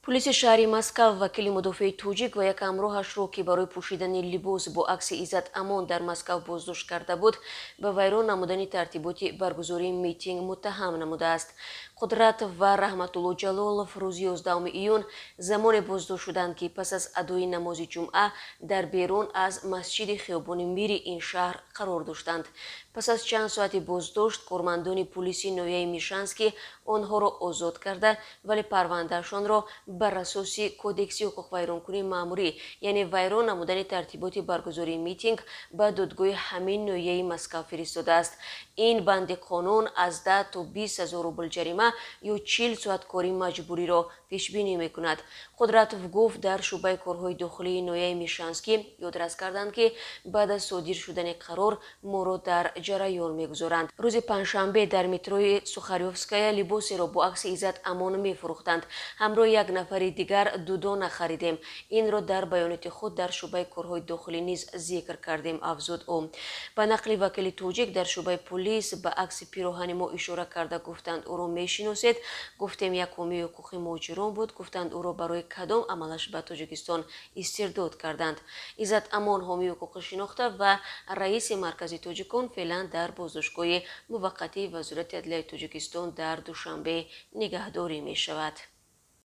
پلیس شهری مسکو وکیل مدافع توجیک و یک همراهش را که برای پوشیدن لباس با عکس عزت امان در مسکو بازداشت کرده بود به ویران نمودن ترتیبات برگزاری میتینگ متهم نموده است. قدرت و رحمت الله جلالов روز 11 ایون زمان بازداشت شدند که پس از ادای نماز جمعه در بیرون از مسجد خیابان میر این شهر قرار داشتند. پس از چند ساعت بازداشت کارمندان پلیس نویه میشنسکی آنها را آزاد کرده ولی پروندهشان را بر اساس کودکس حقوق ویرانکنی ماموری یعنی ویران نمودن ترتیبات برگزاری میتینگ به دادگاه همین نویه مسکو فرستاده است. این بند قانون از 10 تا 20 هزار روبل جریمه یا 40 ساعت کاری مجبوری را پیش بینی میکند. قدرتوف گفت در شعبه کارهای داخلی نویه میشنسکی یادرس کردند که بعد از صادر شدن قرار ما را در جریان میگذارند. روز پنجشنبه در متروی سوخاریوفسکایا لباسی را با عکس عزت امان میفروختند. همراه یک نفر دیگر دودان خریدیم. این را در بیانات خود در شعبه کارهای داخلی نیز ذکر کردیم افزود او. به نقل وکیل توجیک در شعبه پلیس به عکس پیراهن ما اشاره کرده گفتند او را میشناسید. گفتیم یک حامی حقوق مهاجران بود. گفتند او را برای کدام عملش به تاجیکستان استرداد کردند. عزت امان حامی حقوق شناخته و رئیس مرکز تاجیکان فعلا در بازداشتگاه موقتی وزارت عدلیه تاجیکستان در دوشنبه نگهداری می شود.